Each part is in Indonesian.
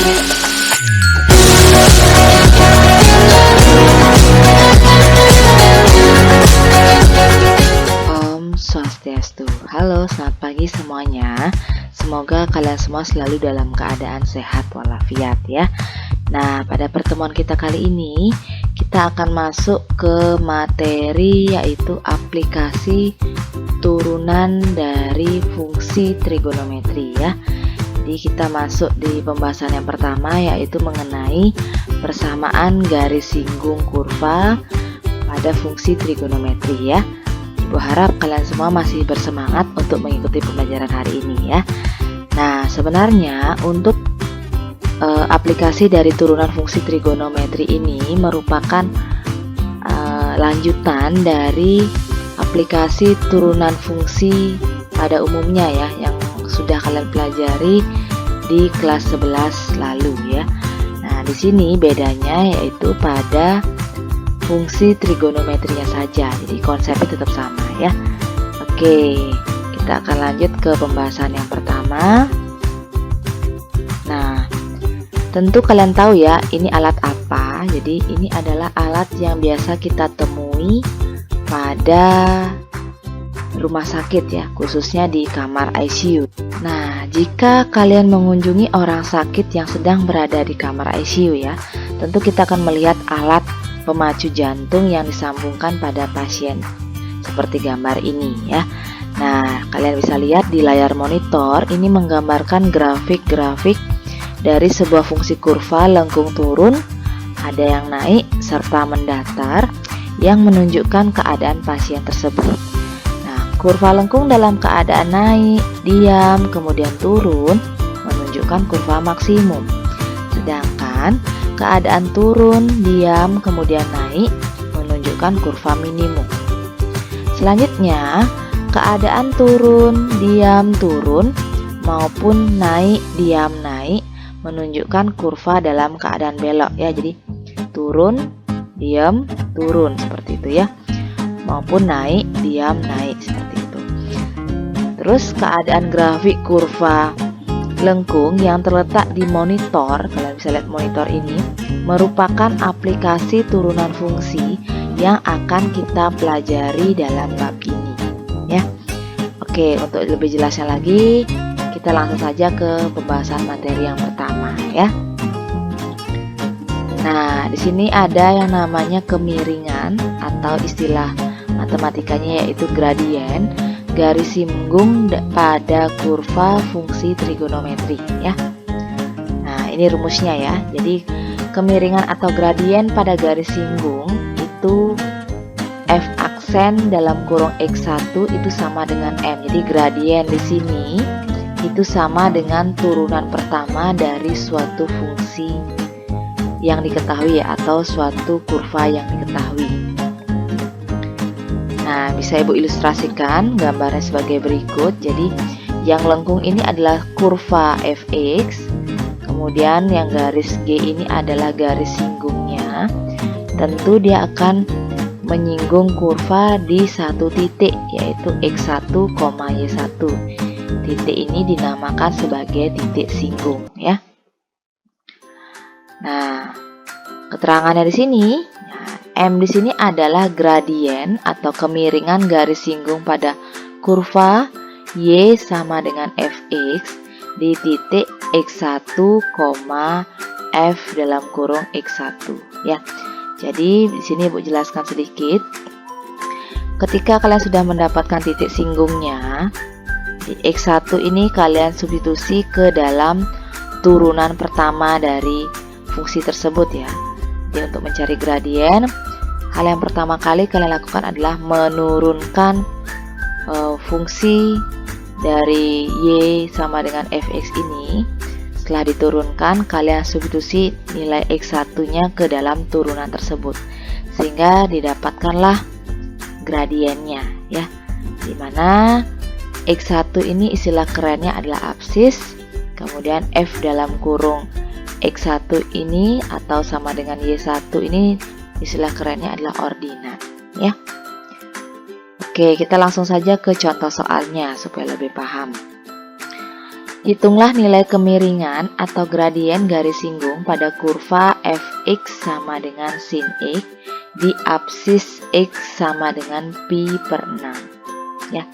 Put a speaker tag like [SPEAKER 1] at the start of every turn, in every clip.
[SPEAKER 1] Om Swastiastu. Halo, selamat pagi semuanya. Semoga kalian semua selalu dalam keadaan sehat walafiat ya. Nah, pada pertemuan kita kali ini kita akan masuk ke materi yaitu aplikasi turunan dari fungsi trigonometri ya. Jadi kita masuk di pembahasan yang pertama yaitu mengenai persamaan garis singgung kurva pada fungsi trigonometri ya. Ibu harap kalian semua masih bersemangat untuk mengikuti pembelajaran hari ini ya. Nah, sebenarnya untuk aplikasi dari turunan fungsi trigonometri ini merupakan lanjutan dari aplikasi turunan fungsi pada umumnya ya, yang sudah kalian pelajari di kelas 11 lalu ya. Nah, di sini bedanya yaitu pada fungsi trigonometrinya saja, jadi konsepnya tetap sama ya. Oke, kita akan lanjut ke pembahasan yang pertama. Nah, tentu kalian tahu ya ini alat apa. Jadi ini adalah alat yang biasa kita temui pada rumah sakit ya, khususnya di kamar ICU. Nah, jika kalian mengunjungi orang sakit yang sedang berada di kamar ICU ya, tentu kita akan melihat alat pemacu jantung yang disambungkan pada pasien seperti gambar ini ya. Nah, kalian bisa lihat di layar monitor ini menggambarkan grafik-grafik dari sebuah fungsi kurva lengkung turun, ada yang naik serta mendatar yang menunjukkan keadaan pasien tersebut. Nah, kurva lengkung dalam keadaan naik, diam, kemudian turun menunjukkan kurva maksimum. Sedangkan keadaan turun, diam, kemudian naik menunjukkan kurva minimum. Selanjutnya, keadaan turun, diam, turun maupun naik, diam, naik menunjukkan kurva dalam keadaan belok ya. Jadi turun, diam, turun seperti itu ya. Maupun naik, diam, naik seperti itu. Terus keadaan grafik kurva lengkung yang terletak di monitor, kalian bisa lihat monitor ini, merupakan aplikasi turunan fungsi yang akan kita pelajari dalam bab ini ya. Oke, untuk lebih jelasnya lagi kita langsung saja ke pembahasan materi yang pertama ya. Nah, di sini ada yang namanya kemiringan atau istilah matematikanya yaitu gradien garis singgung pada kurva fungsi trigonometri ya. Nah, ini rumusnya ya. Jadi kemiringan atau gradien pada garis singgung itu f aksen dalam kurung x1 itu sama dengan m. Jadi gradien di sini itu sama dengan turunan pertama dari suatu fungsi yang diketahui ya, atau suatu kurva yang diketahui. Nah, bisa Ibu ilustrasikan gambarnya sebagai berikut. Jadi yang lengkung ini adalah kurva fx, kemudian yang garis G ini adalah garis singgungnya. Tentu dia akan menyinggung kurva di satu titik yaitu x1, y1. Titik ini dinamakan sebagai titik singgung ya. Nah, keterangannya di sini M di sini adalah gradien atau kemiringan garis singgung pada kurva Y sama dengan Fx di titik X1, F dalam kurung X1 ya. Jadi di sini Ibu jelaskan sedikit. Ketika kalian sudah mendapatkan titik singgungnya di X1 ini, kalian substitusi ke dalam turunan pertama dari fungsi tersebut ya. Jadi untuk mencari gradien, hal yang pertama kali kalian lakukan adalah menurunkan fungsi dari Y sama dengan Fx ini. Setelah diturunkan, kalian substitusi nilai X1-nya ke dalam turunan tersebut, sehingga didapatkanlah gradiennya ya. Dimana X1 ini istilah kerennya adalah absis, kemudian F dalam kurung X1 ini atau sama dengan Y1 ini istilah kerennya adalah ordinat ya. Oke, kita langsung saja ke contoh soalnya supaya lebih paham. Hitunglah nilai kemiringan atau gradien garis singgung pada kurva fx sama dengan sin x di absis x sama dengan pi per 6 ya.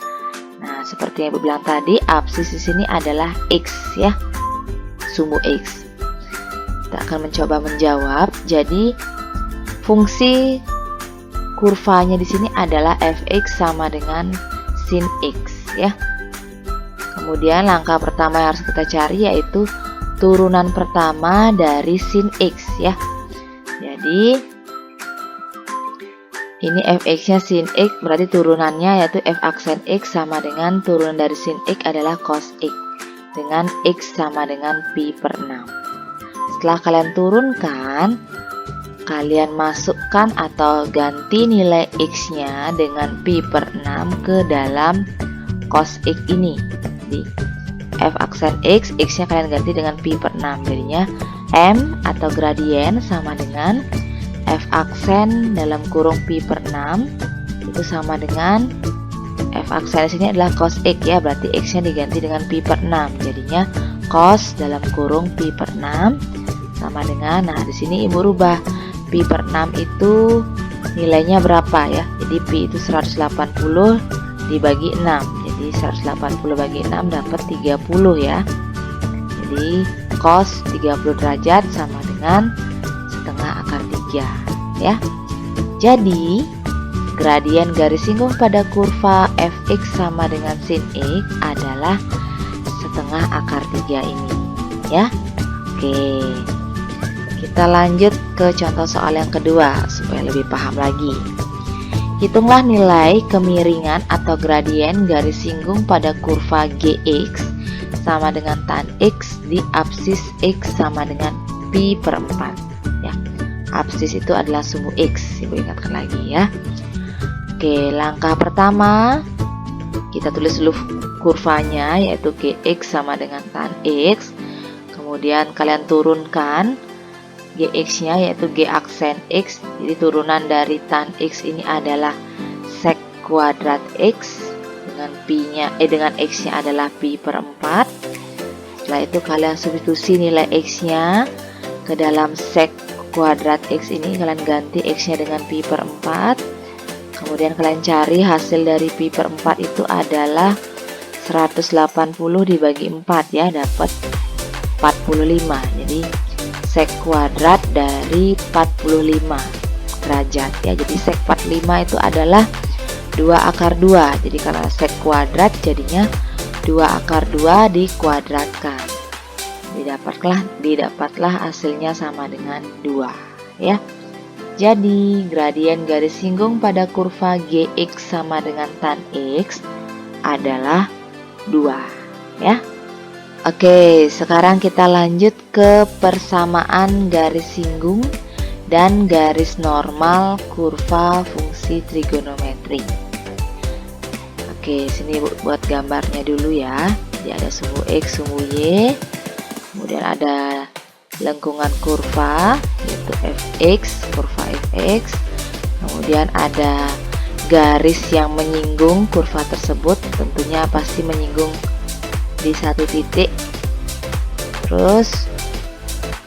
[SPEAKER 1] Nah, seperti yang Ibu bilang tadi, absis di sini adalah x ya, sumbu x. Kita akan mencoba menjawab. Jadi fungsi kurvanya di sini adalah fx sama dengan sin x ya. Kemudian langkah pertama yang harus kita cari yaitu turunan pertama dari sin x ya. Jadi ini fx-nya sin x, berarti turunannya yaitu f aksen x sama dengan turunan dari sin x adalah cos x dengan x sama dengan pi per 6. Setelah kalian turunkan, kalian masukkan atau ganti nilai x-nya dengan pi per 6 ke dalam cos x ini. Jadi f aksen x, x-nya kalian ganti dengan pi per 6. Jadinya m atau gradien sama dengan f aksen dalam kurung pi per 6 itu sama dengan f aksen di sini adalah cos x ya, berarti x-nya diganti dengan pi per 6. Jadinya cos dalam kurung pi per 6 sama dengan, nah di sini Ibu rubah pi per 6 itu nilainya berapa ya? Jadi pi itu 180 dibagi 6. Jadi 180 bagi 6 dapat 30 ya. Jadi cos 30 derajat sama dengan setengah akar 3 ya. Jadi gradien garis singgung pada kurva fx sama dengan sin x adalah setengah akar 3 ini ya. Oke, kita lanjut ke contoh soal yang kedua supaya lebih paham lagi. Hitunglah nilai kemiringan atau gradien garis singgung pada kurva gx sama dengan tan x di absis x sama dengan pi per 4 ya. Absis itu adalah sumbu x, Ibu ingatkan lagi ya. Oke, langkah pertama kita tulis dulu kurvanya yaitu gx sama dengan tan x. Kemudian kalian turunkan gx-nya yaitu g aksen x. Jadi turunan dari tan x ini adalah sek kuadrat x dengan pi-nya dengan x-nya adalah pi per 4. Setelah itu kalian substitusi nilai x-nya ke dalam sek kuadrat x ini, kalian ganti x-nya dengan pi per 4. Kemudian kalian cari hasil dari pi per 4 itu adalah 180 dibagi 4 ya, dapat 45. Jadi sek kuadrat dari 45 derajat ya. Jadi sek 45 itu adalah 2 akar 2. Jadi karena sek kuadrat jadinya 2 akar 2 dikuadratkan. Didapatlah hasilnya sama dengan 2 ya. Jadi gradien garis singgung pada kurva gx sama dengan tan x adalah 2 ya. Oke, sekarang kita lanjut ke persamaan garis singgung dan garis normal kurva fungsi trigonometri. Oke, sini buat gambarnya dulu ya. Jadi ada sumbu x, sumbu y, kemudian ada lengkungan kurva yaitu fx, kurva fx. Kemudian ada garis yang menyinggung kurva tersebut, tentunya pasti menyinggung di satu titik. Terus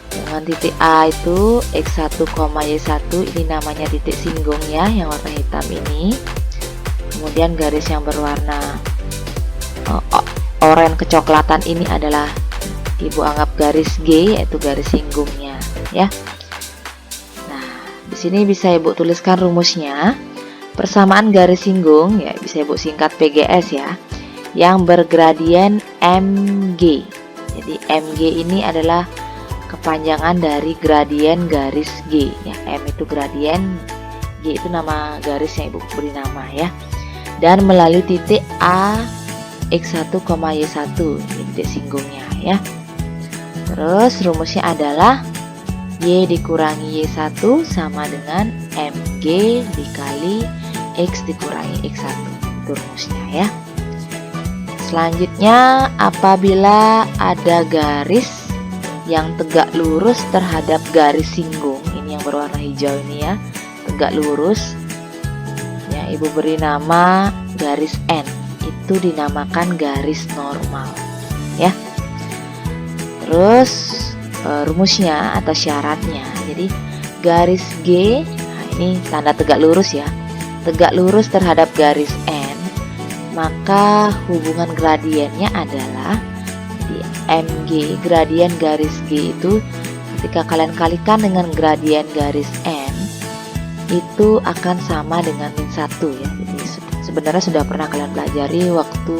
[SPEAKER 1] dengan titik A itu x1, y1 ini namanya titik singgung ya, yang warna hitam ini. Kemudian garis yang berwarna oranye kecoklatan ini adalah Ibu anggap garis G, yaitu garis singgungnya ya. Nah, di sini bisa Ibu tuliskan rumusnya. Persamaan garis singgung ya bisa Ibu singkat PGS ya, yang bergradien MG. Jadi MG ini adalah kepanjangan dari gradien garis G ya. M itu gradien, G itu nama garis yang Ibu beri nama ya. Dan melalui titik A x1, y1 ini titik singgungnya ya. Terus rumusnya adalah y dikurangi y1 sama dengan mg dikali x dikurangi x1. Itu rumusnya ya. Selanjutnya, apabila ada garis yang tegak lurus terhadap garis singgung, ini yang berwarna hijau ini ya, tegak lurus ya, Ibu beri nama garis N, itu dinamakan garis normal ya. Terus rumusnya atau syaratnya. Jadi garis G, nah ini tanda tegak lurus ya. Tegak lurus terhadap garis N, maka hubungan gradiennya adalah di MG, gradien garis G itu ketika kalian kalikan dengan gradien garis N itu akan sama dengan min 1 ya. Jadi sebenarnya sudah pernah kalian pelajari waktu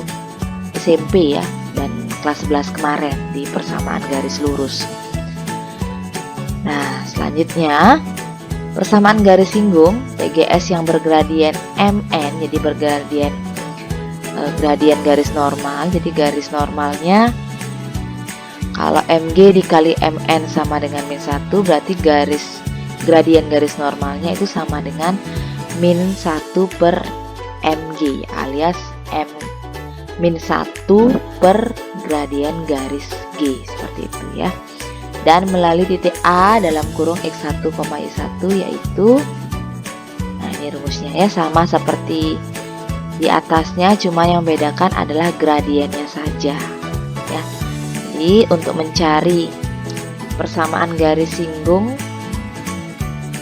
[SPEAKER 1] SMP ya, dan kelas 11 kemarin di persamaan garis lurus. Nah, selanjutnya persamaan garis singgung PGS yang bergradien MN, jadi bergradien gradien garis normal. Jadi garis normalnya kalau MG dikali MN sama dengan min 1, berarti gradien garis normalnya itu sama dengan min 1 per MG alias min 1 per gradien garis G, seperti itu ya. Dan melalui titik A dalam kurung X1, Y1 yaitu, nah ini rumusnya ya, sama seperti di atasnya, cuma yang membedakan adalah gradiennya saja ya. Jadi untuk mencari persamaan garis singgung,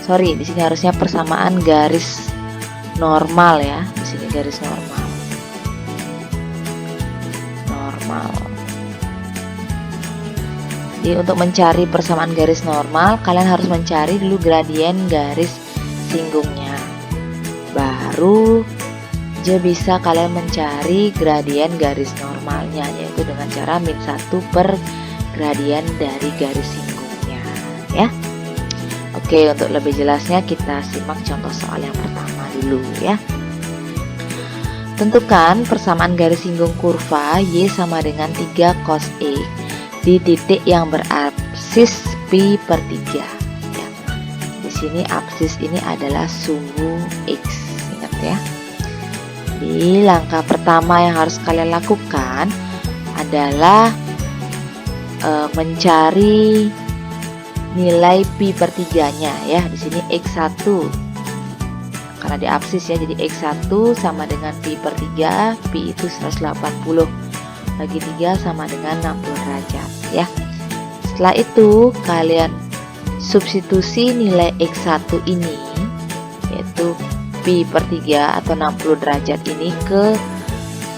[SPEAKER 1] di sini harusnya persamaan garis normal ya. Di sini garis normal. Jadi untuk mencari persamaan garis normal, kalian harus mencari dulu gradien garis singgungnya. Baru bisa kalian mencari gradien garis normalnya, yaitu dengan cara min 1 per gradien dari garis singgungnya ya. Oke, untuk lebih jelasnya kita simak contoh soal yang pertama dulu ya. Tentukan persamaan garis singgung kurva Y sama dengan 3 cos X di titik yang berabsis pi per 3 ya. Di sini absis ini adalah sumbu X, ingat ya. Jadi langkah pertama yang harus kalian lakukan adalah mencari nilai pi per 3-nya ya. Di sini X1 karena di absis ya, jadi X1 sama dengan pi per 3, pi itu 180 bagi 3 sama dengan 60 derajat ya. Setelah itu kalian substitusi nilai X1 ini, yaitu pi per 3 atau 60 derajat ini ke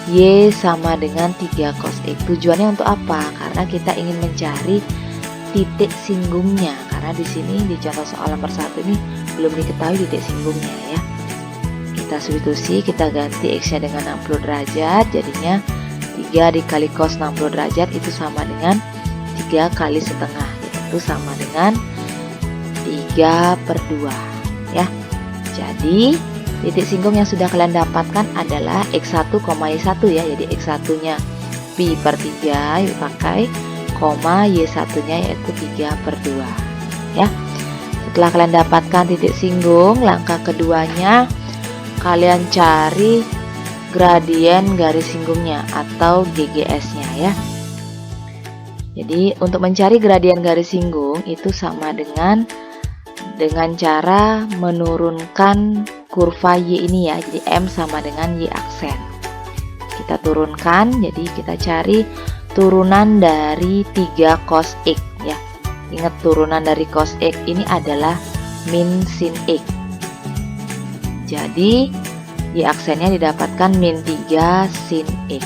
[SPEAKER 1] Y sama dengan 3 cos X. Tujuannya untuk apa? Karena kita ingin mencari titik singgungnya, karena di sini di contoh soal nomor 1 ini belum diketahui titik singgungnya ya. Kita substitusi, kita ganti X-nya dengan 60 derajat, jadinya 3 dikali cos 60 derajat itu sama dengan 3 kali setengah, itu sama dengan 3 per 2 ya. Jadi titik singgung yang sudah kalian dapatkan adalah X1, Y1 ya. Jadi X1 nya pi per 3 yuk pakai, Y1 nya yaitu 3 per 2 ya. Setelah kalian dapatkan titik singgung, langkah keduanya kalian cari gradien garis singgungnya atau GGS nya ya. Jadi untuk mencari gradien garis singgung itu sama dengan cara menurunkan kurva Y ini ya. Jadi M sama dengan Y aksen. Kita turunkan, jadi kita cari turunan dari 3 cos X ya. Ingat turunan dari cos X ini adalah min sin X. Jadi Y aksennya didapatkan min 3 sin X.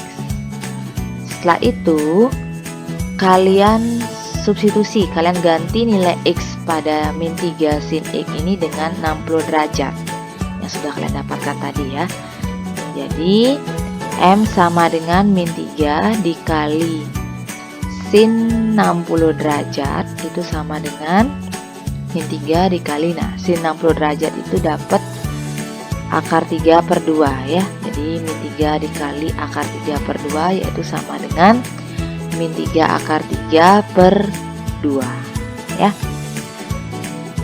[SPEAKER 1] Setelah itu kalian substitusi, kalian ganti nilai X pada min 3 sin X ini dengan 60 derajat yang sudah kalian dapatkan tadi ya. Jadi M sama dengan min 3 dikali sin 60 derajat itu sama dengan min 3 dikali, nah sin 60 derajat itu dapat akar 3 per 2 ya. Jadi min 3 dikali akar 3 per 2 yaitu sama dengan min 3 akar 3 per 2 ya.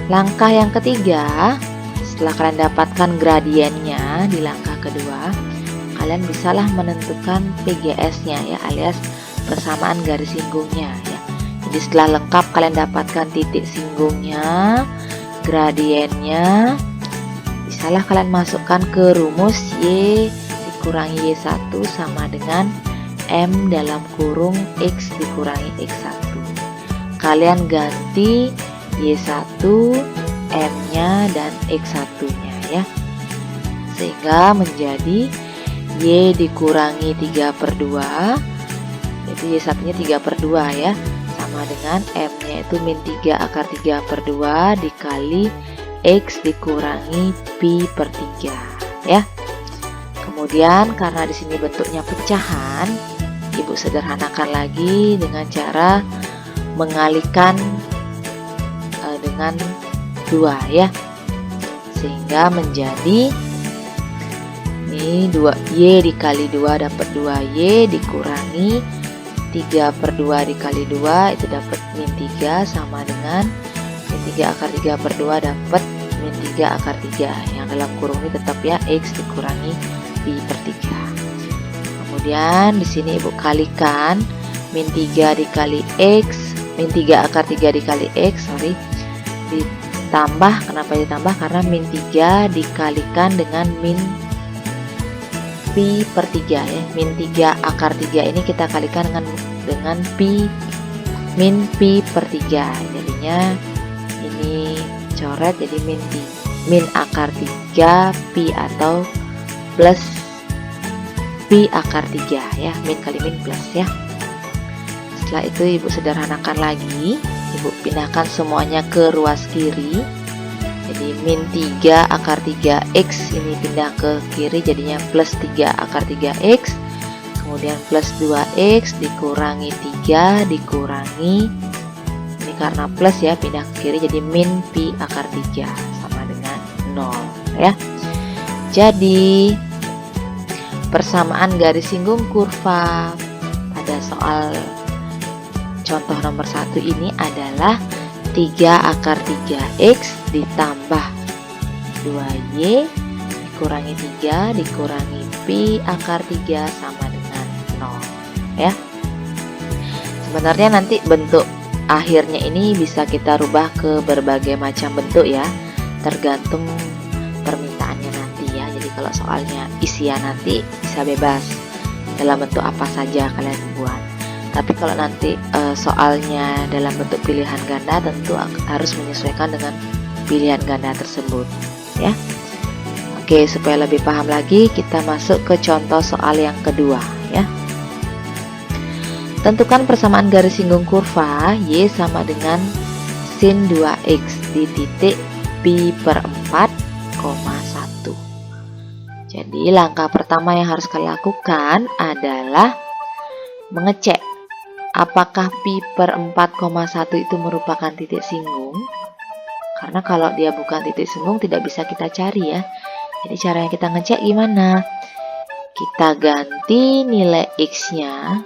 [SPEAKER 1] Langkah yang ketiga, setelah kalian dapatkan gradiennya di langkah kedua, kalian bisalah menentukan PGS-nya ya, alias persamaan garis singgungnya ya. Jadi setelah lengkap kalian dapatkan titik singgungnya, gradiennya, bisalah kalian masukkan ke rumus Y dikurangi Y1 sama dengan M dalam kurung X dikurangi X1 kalian ganti Y1, M-nya dan X1-nya ya. Sehingga menjadi Y dikurangi 3/2. Jadi Y1-nya 3/2 ya. Sama dengan M-nya itu min 3 akar 3/2 dikali X dikurangi Pi per 3 ya. Kemudian karena di sini bentuknya pecahan, Ibu sederhanakan lagi dengan cara mengalikan dengan 2 ya. Sehingga menjadi ini 2Y dikali 2 dapat 2Y dikurangi 3/2 dikali 2 itu dapat min 3 sama dengan min 3 akar 3/2 dapat min 3 akar 3. Yang dalam kurung ini tetap ya X dikurangi Pi per 3. Kemudian di sini Ibu kalikan min 3 dikali X, min 3 akar 3 dikali X, ditambah. Kenapa ditambah? Karena min 3 dikalikan dengan min Pi per 3 ya. Min 3 akar 3 ini kita kalikan dengan Pi, min Pi per 3. Jadinya ini coret jadi min akar 3 Pi atau plus Pi akar 3 ya. Min kali min plus ya. Setelah itu Ibu sederhanakan lagi. Ibu pindahkan semuanya ke ruas kiri. Jadi min 3 akar 3X ini pindah ke kiri jadinya plus 3 akar 3X. Kemudian plus 2X dikurangi 3 dikurangi, ini karena plus ya pindah ke kiri jadi min Pi akar 3 sama dengan 0 ya. Jadi persamaan garis singgung kurva pada soal contoh nomor 1 ini adalah 3 akar 3X ditambah 2Y dikurangi 3 dikurangi Pi akar 3 sama dengan 0 ya. Sebenarnya nanti bentuk akhirnya ini bisa kita rubah ke berbagai macam bentuk ya, tergantung permintaannya nanti ya. Jadi kalau soalnya isian nanti bisa bebas dalam bentuk apa saja kalian buat. Tapi kalau nanti soalnya dalam bentuk pilihan ganda tentu harus menyesuaikan dengan pilihan ganda tersebut ya. Oke, supaya lebih paham lagi kita masuk ke contoh soal yang kedua ya. Tentukan persamaan garis singgung kurva Y sama dengan sin 2X di titik Pi per 4,1. Jadi langkah pertama yang harus kalian lakukan adalah mengecek apakah Pi per 4,1 itu merupakan titik singgung. Karena kalau dia bukan titik singgung tidak bisa kita cari ya. Jadi caranya kita ngecek gimana? Kita ganti nilai X-nya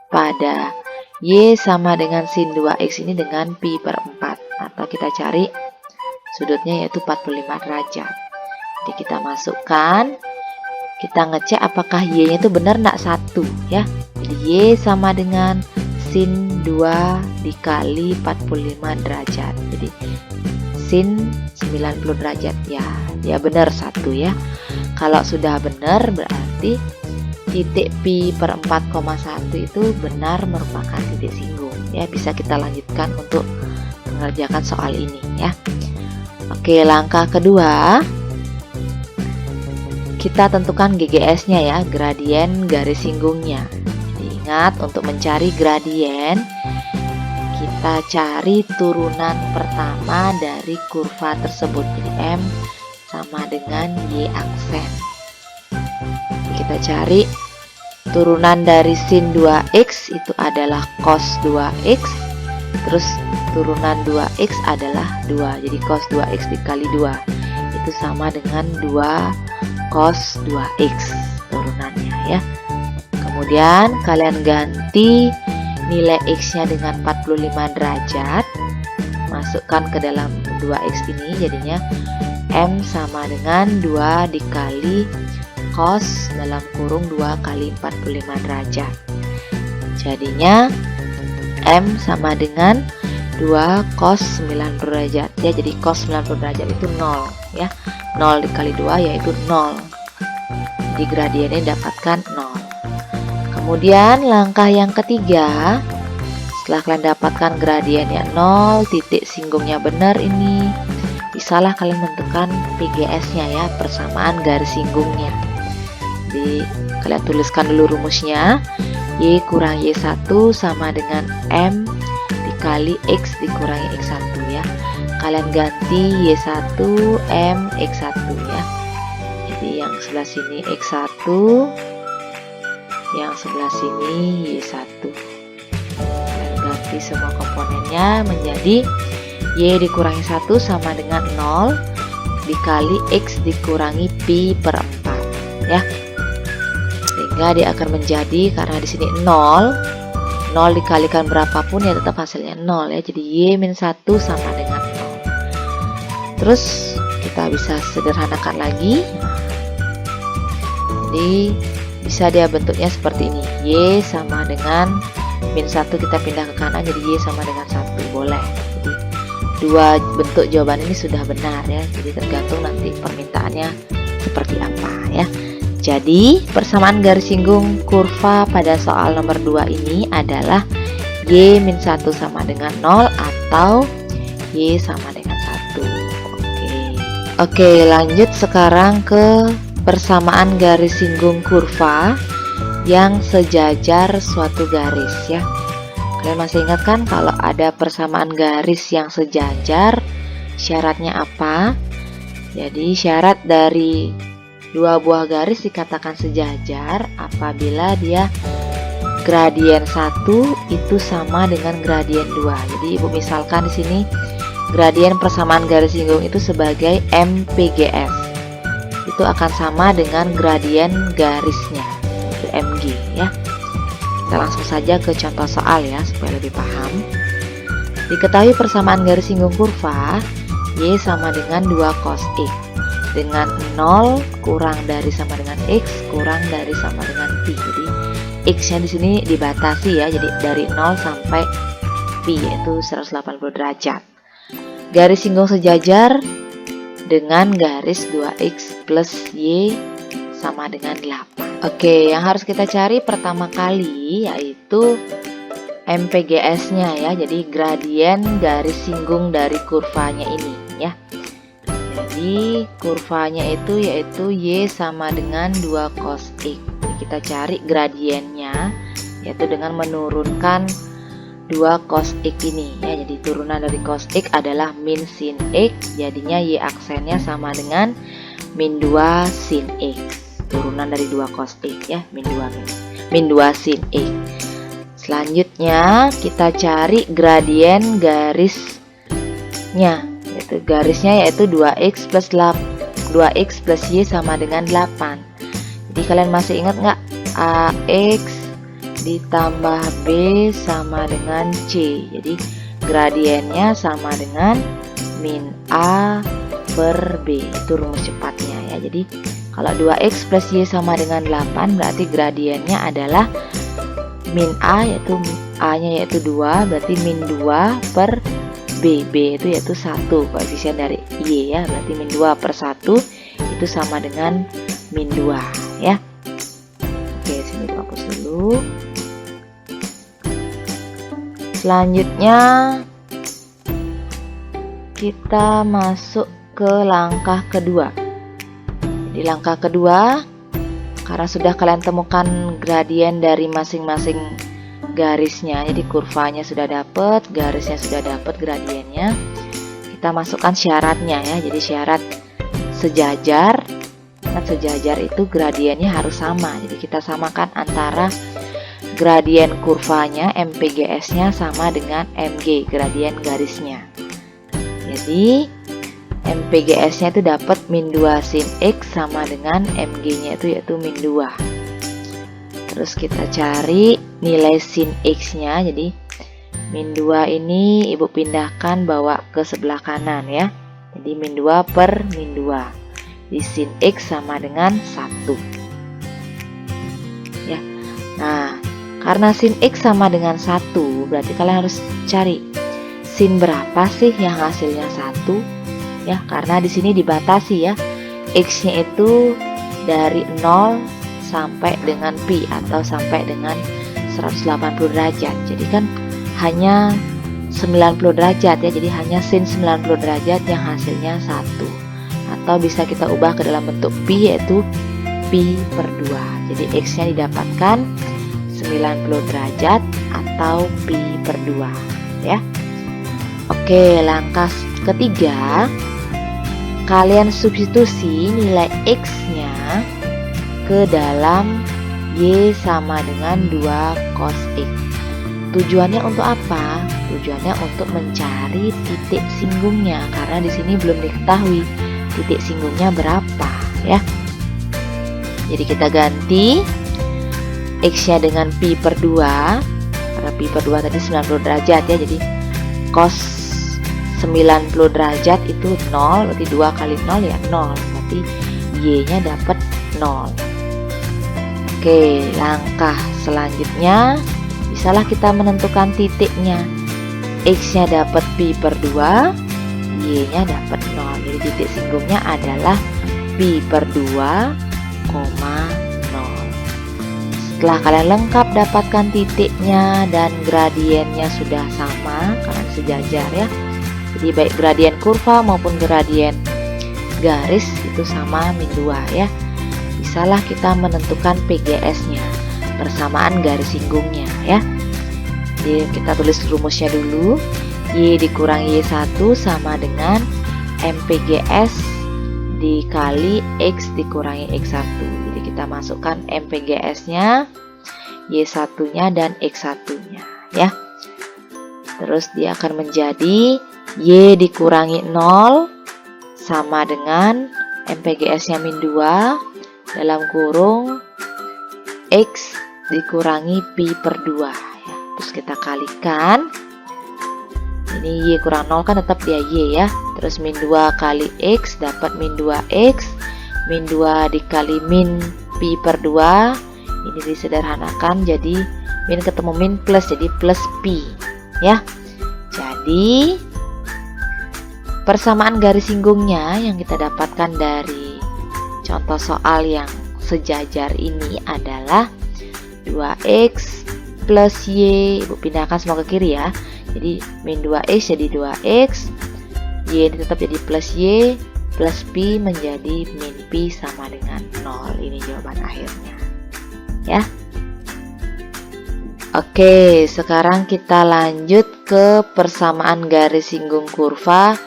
[SPEAKER 1] pada Y sama dengan sin 2X ini dengan Pi per 4. Atau kita cari sudutnya yaitu 45 derajat. Jadi kita masukkan, kita ngecek apakah Y-nya itu benar enggak 1 ya. Jadi Y sama dengan sin 2 dikali 45 derajat. Jadi sin 90 derajat ya. Dia benar 1 ya. Kalau sudah benar berarti titik Pi per 4,1 itu benar merupakan titik singgung ya. Bisa kita lanjutkan untuk mengerjakan soal ini ya. Oke, langkah kedua kita tentukan GGS-nya ya, gradien garis singgungnya. Jadi ingat untuk mencari gradien kita cari turunan pertama dari kurva tersebut. Jadi M sama dengan Y aksen. Kita cari turunan dari sin 2X itu adalah cos 2X. Terus turunan 2X adalah 2. Jadi cos 2X dikali 2 itu sama dengan 2 cos 2X turunannya ya. Kemudian kalian ganti nilai X-nya dengan 45 derajat. Masukkan ke dalam 2X ini jadinya M sama dengan 2 dikali cos dalam kurung 2 kali 45 derajat. Jadinya M sama dengan 2 cos 90 derajat ya. Jadi cos 90 derajat itu 0 ya. 0 dikali 2 yaitu 0. Jadi gradiennya dapatkan 0. Kemudian langkah yang ketiga, Setelah kalian dapatkan gradiennya 0, titik singgungnya benar ini, bisalah kalian menentukan PGS-nya ya, persamaan garis singgungnya. Jadi kalian tuliskan dulu rumusnya. Y kurang Y1 sama dengan M dikali X dikurangi X1 ya. Kalian ganti Y1 M X1 ya. Jadi yang sebelah sini X1, yang sebelah sini Y1. Kalian ganti semua komponennya menjadi Y dikurangi 1 sama dengan 0 dikali X dikurangi Pi per 4 ya. Sehingga dia akan menjadi, karena di sini 0 dikalikan berapapun ya tetap hasilnya 0 ya. Jadi Y-1 sama dengan 0. Terus kita bisa sederhanakan lagi. Jadi bisa dia bentuknya seperti ini. Y sama dengan -1 kita pindah ke kanan jadi Y sama dengan 1. Boleh. Jadi dua bentuk jawaban ini sudah benar ya. Jadi tergantung nanti permintaannya seperti apa ya. Jadi persamaan garis singgung kurva pada soal nomor 2 ini adalah Y-1 sama dengan 0 atau Y sama dengan 1. Oke, lanjut sekarang ke persamaan garis singgung kurva yang sejajar suatu garis ya. Kalian masih ingat kan kalau ada persamaan garis yang sejajar, syaratnya apa? Jadi syarat dari dua buah garis dikatakan sejajar apabila dia gradien 1 itu sama dengan gradien 2. Jadi Ibu misalkan di sini gradien persamaan garis singgung itu sebagai MPGS. Itu akan sama dengan gradien garisnya, itu MG ya. Kita langsung saja ke contoh soal ya supaya lebih paham. Diketahui persamaan garis singgung kurva Y sama dengan 2 cos X dengan 0 kurang dari sama dengan X kurang dari sama dengan Pi. Jadi X-nya di sini dibatasi ya, jadi dari 0 sampai Pi yaitu 180 derajat. Garis singgung sejajar dengan garis 2X plus Y sama dengan 8. Oke, yang harus kita cari pertama kali yaitu MPGS-nya ya. Jadi gradien garis singgung dari kurvanya ini ya. Jadi kurvanya itu yaitu Y sama dengan 2 cos X. Jadi kita cari gradiennya yaitu dengan menurunkan 2 cos X ini ya. Jadi turunan dari cos X adalah min sin X, jadinya Y aksennya sama dengan min 2 sin X. Turunan dari 2 cos X ya, min 2 sin X. Selanjutnya kita cari gradien garisnya. Garisnya yaitu 2x plus 2x plus y sama dengan 8. Jadi kalian masih ingat nggak? Ax ditambah b sama dengan c. Jadi gradiennya sama dengan min a per b. Itu rumus cepatnya ya. Jadi kalau 2x plus y sama dengan 8 berarti gradiennya adalah min a, yaitu a nya yaitu 2, berarti min 2 per B itu yaitu 1, koefisien dari Y ya, berarti min 2 per 1 itu sama dengan min 2 ya. Oke, sini hapus dulu. Selanjutnya kita masuk ke langkah kedua. Di langkah kedua, karena sudah kalian temukan gradien dari masing-masing garisnya, jadi kurvanya sudah dapat, garisnya sudah dapat, gradiennya, kita masukkan syaratnya ya. Jadi syarat sejajar, kan sejajar itu gradiennya harus sama. Jadi kita samakan antara gradien kurvanya MPGS-nya sama dengan MG, gradien garisnya. Jadi MPGS-nya itu dapat min 2 sin X sama dengan MG-nya itu yaitu min 2. Terus kita cari nilai sin X-nya. Jadi min 2 ini Ibu pindahkan bawa ke sebelah kanan ya. Jadi min 2 per min 2. Di sin X sama dengan 1 ya. Nah, karena sin X sama dengan 1 berarti kalian harus cari sin berapa sih yang hasilnya 1 ya. Karena di sini dibatasi ya. X-nya itu dari 0 sampai dengan pi atau sampai dengan 180 derajat. Jadi kan hanya 90 derajat ya, jadi hanya sin 90 derajat yang hasilnya 1. Atau bisa kita ubah ke dalam bentuk pi, yaitu pi per 2. Jadi X nya didapatkan 90 derajat atau pi per 2 ya. Oke, langkah ketiga, kalian substitusi nilai X nya ke dalam Y sama dengan 2 cos X. Tujuannya untuk apa? Tujuannya untuk mencari titik singgungnya, karena di sini belum diketahui titik singgungnya berapa ya. Jadi kita ganti X-nya dengan pi per 2, karena pi per 2 tadi 90 derajat ya, jadi cos 90 derajat itu 0, berarti 2 kali 0 ya 0, berarti Y-nya dapat 0. Oke, langkah selanjutnya bisalah kita menentukan titiknya. X-nya dapat pi per 2, Y-nya dapat 0. Jadi titik singgungnya adalah pi per 2, 0. Setelah kalian lengkap dapatkan titiknya dan gradiennya sudah sama karena sejajar ya. Jadi baik gradien kurva maupun gradien garis itu sama min 2 ya. Bisalah kita menentukan PGS-nya, persamaan garis singgungnya ya. Jadi kita tulis rumusnya dulu. Y dikurangi Y1 sama dengan MPGS dikali X dikurangi X1. Jadi kita masukkan MPGS-nya, Y1-nya dan X1-nya ya. Terus dia akan menjadi Y dikurangi 0 sama dengan MPGS-nya min 2 dalam kurung X dikurangi pi per 2 ya. Terus kita kalikan, ini Y kurang 0 kan tetap dia Y ya. Terus min 2 kali X dapat min 2X, min 2 dikali min pi per 2, ini disederhanakan jadi min ketemu min plus, jadi plus pi ya. Jadi persamaan garis singgungnya yang kita dapatkan dari contoh soal yang sejajar ini adalah 2X plus Y. Ibu pindahkan semua ke kiri ya. Jadi min 2X jadi 2X, Y tetap jadi plus Y, plus Pi menjadi min Pi sama dengan 0. Ini jawaban akhirnya ya. Oke, sekarang kita lanjut ke persamaan garis singgung kurva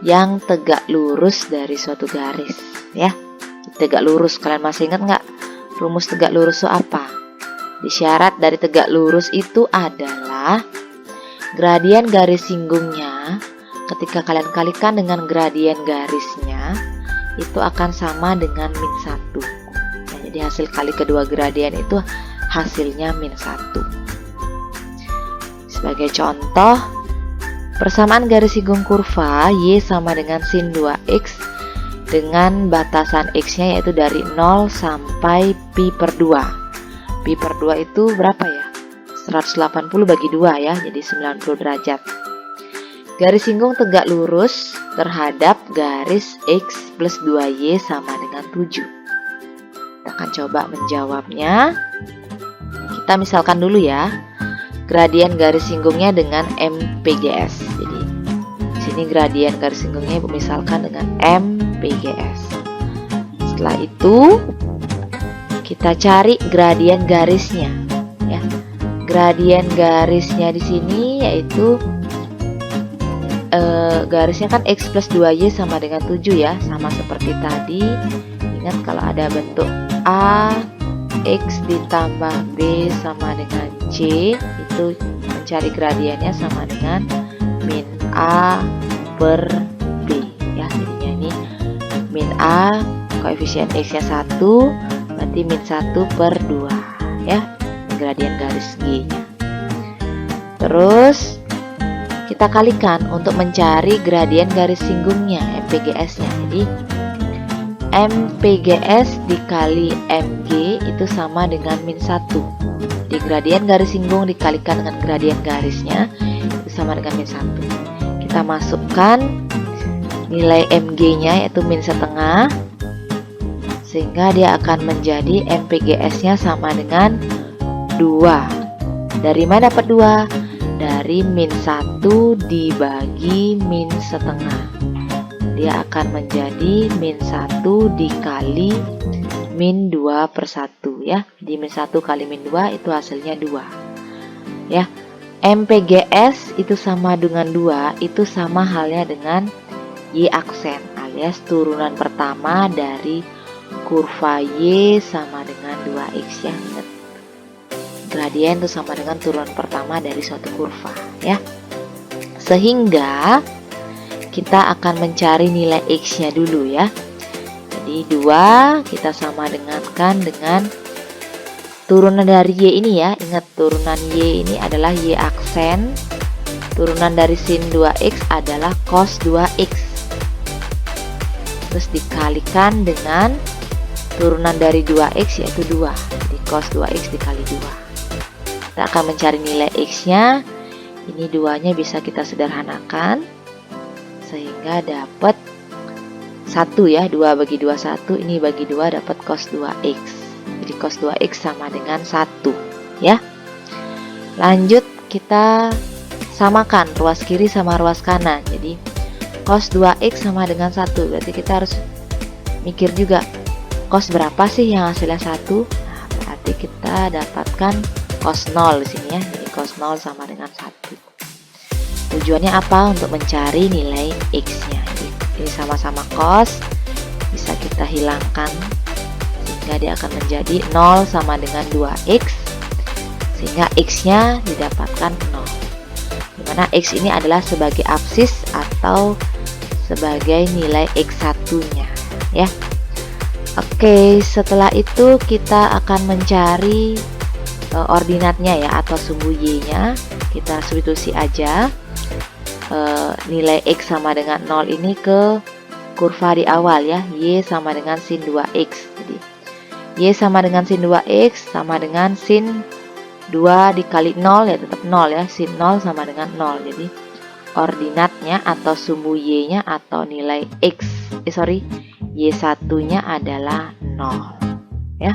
[SPEAKER 1] yang tegak lurus dari suatu garis ya. Tegak lurus, kalian masih ingat nggak rumus tegak lurus itu apa? Syarat dari tegak lurus itu adalah gradien garis singgungnya ketika kalian kalikan dengan gradien garisnya itu akan sama dengan min 1 ya, jadi hasil kali kedua gradien itu hasilnya min 1. Sebagai contoh, persamaan garis singgung kurva Y sama dengan sin 2X dengan batasan X-nya yaitu dari 0 sampai pi per 2. Pi per 2 itu berapa ya? 180 bagi 2 ya, jadi 90 derajat. Garis singgung tegak lurus terhadap garis X plus 2Y sama dengan 7. Kita akan coba menjawabnya. Kita misalkan dulu ya, gradien garis singgungnya dengan MPGS. Jadi di sini gradien garis singgungnya Ibu misalkan dengan MPGS. Setelah itu kita cari gradien garisnya ya. Gradien garisnya di sini yaitu garisnya kan X plus 2Y sama dengan 7 ya, sama seperti tadi. Ingat kalau ada bentuk A X ditambah B sama dengan C, itu mencari gradiennya sama dengan min A per B ya. Jadinya ini min A koefisien X nya 1, berarti min 1 per 2 ya, gradien garis G nya. Terus kita kalikan untuk mencari gradien garis singgungnya MPGS nya. Jadi MPGS dikali MG itu sama dengan min 1. Di gradien garis singgung dikalikan dengan gradien garisnya itu sama dengan min 1. Kita masukkan nilai MG nya yaitu min setengah, sehingga dia akan menjadi MPGS nya sama dengan 2. Dari mana dapat 2? Dari dari min 1 dibagi min setengah. Dia akan menjadi min 1 dikali min 2 per 1 ya. Di min 1 kali min 2 itu hasilnya 2 ya. MPGS itu sama dengan 2, itu sama halnya dengan Y aksen alias turunan pertama dari kurva Y sama dengan 2X ya. Ingat, gradien itu sama dengan turunan pertama dari suatu kurva ya. Sehingga kita akan mencari nilai X-nya dulu ya. Jadi 2 kita sama dengankan dengan turunan dari Y ini ya. Ingat, turunan Y ini adalah Y aksen. Turunan dari sin 2X adalah cos 2X. Terus dikalikan dengan turunan dari 2X yaitu 2. Jadi cos 2X dikali 2. Kita akan mencari nilai X-nya. Ini 2-nya bisa kita sederhanakan sehingga dapat 1 ya. 2 bagi 2 1, ini bagi 2 dapat cos 2X. Jadi cos 2X sama dengan 1 ya. Lanjut kita samakan ruas kiri sama ruas kanan. Jadi cos 2X sama dengan 1. Berarti kita harus mikir juga cos berapa sih yang hasilnya 1. Nah, berarti kita dapatkan cos 0 di sini ya. Jadi cos 0 sama dengan 1. Tujuannya apa? Untuk mencari nilai X-nya. Ini sama-sama cos, bisa kita hilangkan sehingga dia akan menjadi 0 sama dengan 2X, sehingga X-nya didapatkan 0, dimana X ini adalah sebagai absis atau sebagai nilai X1-nya ya. Oke, setelah itu kita akan mencari ordinatnya ya, atau sumbu Y-nya. Kita substitusi aja nilai X sama dengan 0 ini ke kurva di awal ya. Y sama dengan sin 2X. Jadi Y sama dengan sin 2X sama dengan sin 2 dikali 0 ya, tetap 0 ya. Sin 0 sama dengan 0. Jadi ordinatnya atau sumbu Y-nya atau nilai X Y1-nya adalah 0 ya.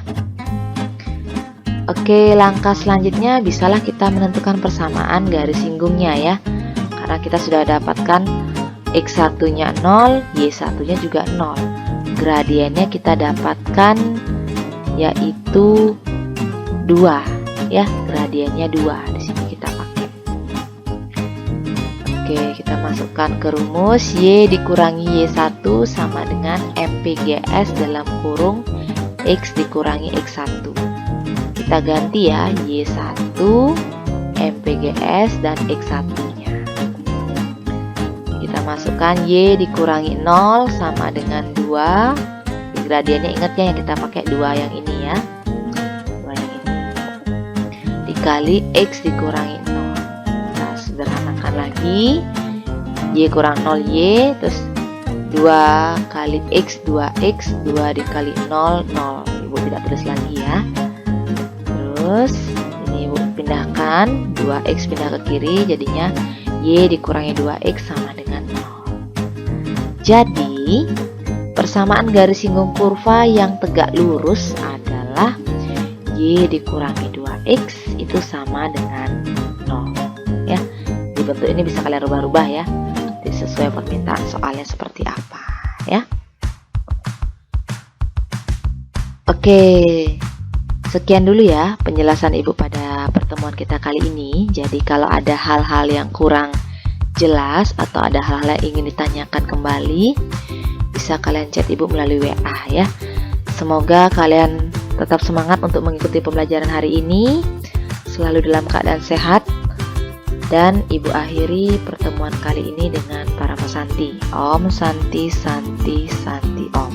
[SPEAKER 1] Oke, langkah selanjutnya bisalah kita menentukan persamaan garis singgungnya ya. Karena kita sudah dapatkan X1-nya 0, Y1-nya juga 0. Gradiennya kita dapatkan yaitu 2 ya. Gradiennya 2 di sini kita pakai. Oke, kita masukkan ke rumus Y dikurangi Y1 sama dengan MPGS dalam kurung X dikurangi X1. Kita ganti ya, Y1, MPGS dan X1-nya. Kita masukkan Y dikurangi 0 sama dengan 2. Di gradiennya ingat ya, yang kita pakai 2 yang ini ya. 2 yang ini. Dikali X dikurangi 0. Kita sederhanakan lagi. Y kurang 0 Y, terus 2 kali X 2X, 2 dikali 0 0. Ibu tidak tulis lagi ya. Terus ini Ibu pindahkan 2X pindah ke kiri, jadinya Y dikurangi 2X sama dengan 0. Jadi persamaan garis singgung kurva yang tegak lurus adalah Y dikurangi 2X itu sama dengan 0 ya. Di bentuk ini bisa kalian rubah-rubah ya, sesuai permintaan soalnya seperti apa ya. Oke, sekian dulu ya penjelasan Ibu pada pertemuan kita kali ini. Jadi kalau ada hal-hal yang kurang jelas atau ada hal-hal yang ingin ditanyakan kembali, bisa kalian chat Ibu melalui WA ya. Semoga kalian tetap semangat untuk mengikuti pembelajaran hari ini, selalu dalam keadaan sehat. Dan Ibu akhiri pertemuan kali ini dengan para pesanti. Om Santi Santi Santi Om.